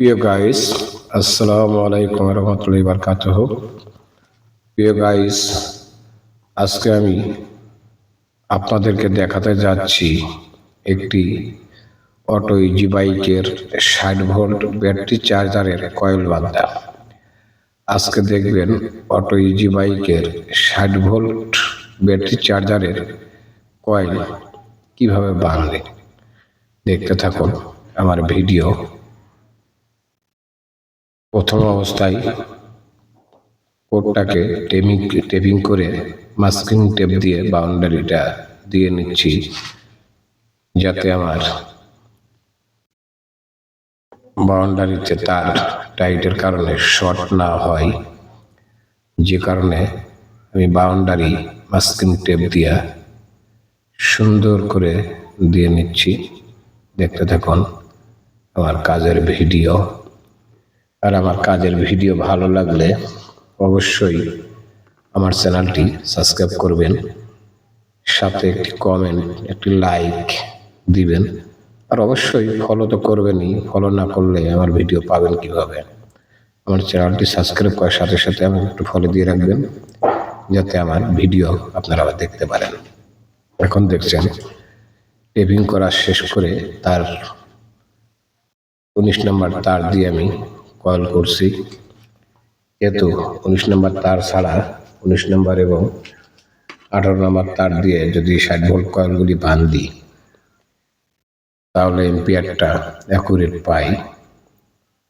প্রিয় গাইস, আসসালামু আলাইকুম রহমতুল্লাহি বারকাতুহু। প্রিয় গাইস, আজকে আমি আপনাদেরকে দেখাতে যাচ্ছি একটি অটো ইজি বাইকের 60 ভোল্ট ব্যাটারি চার্জারের কয়েল বাঁধা। আজকে দেখবেন অটো ইজি বাইকের 60 ভোল্ট ব্যাটারি চার্জারের কয়েল কিভাবে বাঁধে। দেখতে থাকুন আমার ভিডিও। প্রথম অবস্থায় কোডটাকে টেপিং করে মাস্কিং টেপ দিয়ে বাউন্ডারিটা দিয়ে নিচ্ছি, যাতে আমার বাউন্ডারিতে তার টাইটের কারণে শর্ট না হয়। যে কারণে আমি বাউন্ডারি মাস্কিং টেপ দিয়া সুন্দর করে দিয়ে নিচ্ছি। দেখতে থাকুন আমার কাজের ভিডিও। আর আমার কাজের ভিডিও ভালো লাগলে অবশ্যই আমার চ্যানেলটি সাবস্ক্রাইব করবেন, সাথে একটি কমেন্ট, একটি লাইক দিবেন। আর অবশ্যই ফলো তো করবেনই, ফলো না করলে আমার ভিডিও পাবেন কিভাবে। আমার চ্যানেলটি সাবস্ক্রাইব করার সাথে সাথে আমাকে একটু ফলো দিয়ে রাখবেন, যাতে আমার ভিডিও আপনারা দেখতে পারেন। এখন দেখছেন টেপিং করা শেষ করে তার 19 নম্বর তার দিয়ে আমি কয়েল করছি। যেহেতু 19 নম্বর তার ছাড়া 19 নম্বর এবং 18 নম্বর তার দিয়ে যদি 60 ভোল্ট কয়েলগুলি বাঁধি, তাহলে এম্পিয়ারটা অ্যাকুরেট পাই।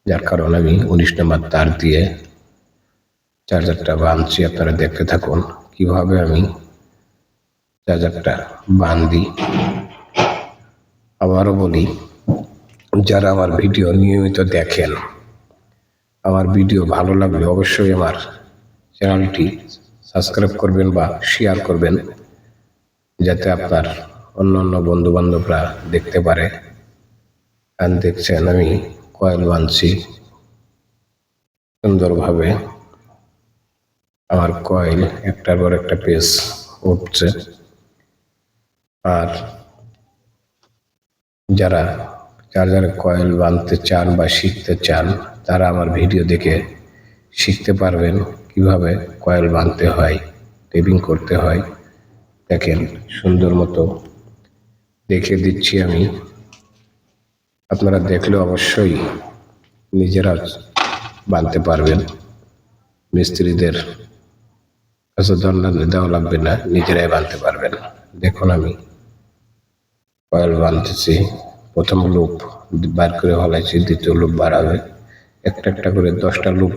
যার কারণে আমি 19 নম্বর তার দিয়ে চার্জারটা বাঁধছি। আপনারা দেখতে থাকুন কিভাবে আমি চার্জারটা বাঁধি। আবারও বলি, যারা আমার ভিডিও নিয়মিত দেখেন, আমার ভিডিও ভালো লাগলে অবশ্যই আমার চ্যানেলটি সাবস্ক্রাইব করবেন বা শেয়ার করবেন, যাতে আপনার অন্য বন্ধু বান্ধবরা দেখতে পারে। আর দেখছেন আমি কয়েল বাঁধছি সুন্দরভাবে। আমার কয়েল একটার পর একটা পেস উঠছে। আর যারা চার্জারের কয়েল বাঁধতে চান বা শিখতে চান, তারা আমার ভিডিও দেখে শিখতে পারবেন কিভাবে কয়েল বাঁধতে হয়, টেপিং করতে হয়। দেখেন সুন্দর মতো দেখে দিচ্ছি আমি। আপনারা দেখলে অবশ্যই নিজেরা বাঁধতে পারবেন। মিস্ত্রিদের কাছে দণ্ডান দেওয়া লাগবে না, নিজেরাই বাঁধতে পারবেন। দেখুন আমি কয়েল বাঁধতেছি। প্রথম লুপ বার করে ফেলাইছি, দ্বিতীয় লুপ বাড়াবে। একটা করে 10টা লুপ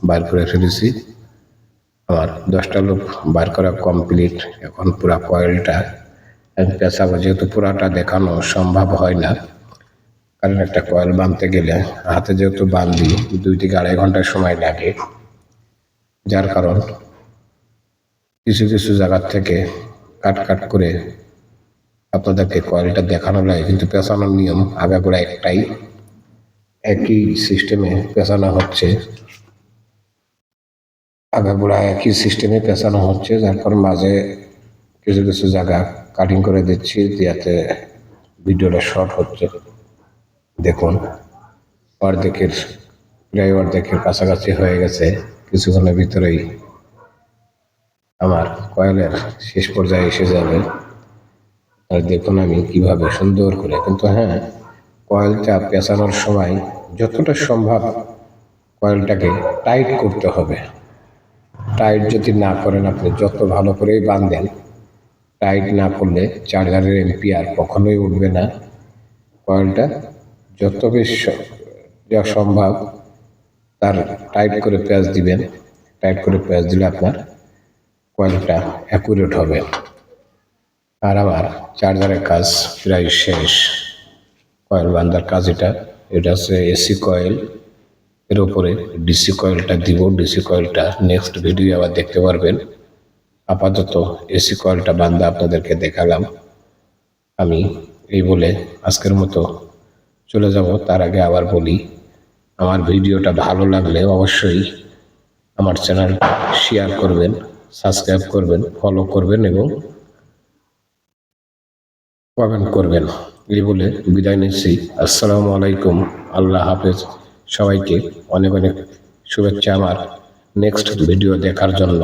বার করে ফেলেছি। আমার 10টা লুপ বার করা কমপ্লিট। এখন পুরা কয়েলটা আমি পেঁচাবো। যেহেতু পুরাটা দেখানো সম্ভব হয় না, কারণ একটা কয়েল বাঁধতে গেলে হাতে যেহেতু বাঁধি 2 থেকে 2.5 ঘন্টা সময় লাগে। যার কারণ কিছু জায়গার থেকে কাট করে আপনাদেরকে কয়েলটা দেখানো লাগে, কিন্তু পেঁচানোর নিয়ম আগাগোড়া একটাই, একই সিস্টেমে পেঁচানো হচ্ছে। আগাগোড়া একই সিস্টেমে পেঁচানো হচ্ছে, যার কারণ মাঝে কিছু জায়গা কাটিং করে দিচ্ছি, যাতে ভিডিওটা শর্ট হচ্ছে। দেখুন প্রায় অর্ধেকের কাছাকাছি হয়ে গেছে। কিছুক্ষণের ভিতরেই আমার কয়েলের শেষ পর্যায়ে এসে যাবে। আর দেখুন আমি কিভাবে সুন্দর করে, কিন্তু হ্যাঁ, কয়েলটা পেঁচানোর সময় যতটা সম্ভব কয়েলটাকে টাইট করতে হবে। টাইট যদি না করেন, আপনি যত ভালো করেই বাঁধেন, টাইট না করলে চার্জারের এম্পিয়ার কখনোই উঠবে না। কয়েলটা যত বেশি যা সম্ভব তার টাইট করে প্যাঁচ দিবেন। টাইট করে প্যাঁচ দিলে আপনার কয়েলটা অ্যাকুরেট হবে। আর আমার চার্জারের কাজ প্রায় শেষ। কয়েল বাঁধার কাজ এটা হচ্ছে এসি কয়েল। এর উপরে ডিসি কয়েলটা দিব। ডিসি কয়েলটা নেক্সট ভিডিও আবার দেখতে পারবেন। আপাতত এসি কয়েলটা বাঁধা আপনাদেরকে দেখালাম। আমি এই বলে আজকের মতো চলে যাব। তার আগে আবার বলি, আমার ভিডিওটা ভালো লাগলে অবশ্যই আমার চ্যানেলটা শেয়ার করবেন, সাবস্ক্রাইব করবেন, ফলো করবেন এবং কমেন্ট করবেন। এই বলে বিদায় নিচ্ছি। আসসালামু আলাইকুম, আল্লাহ হাফেজ। সবাইকে অনেক অনেক শুভেচ্ছা আমার নেক্সট ভিডিও দেখার জন্য।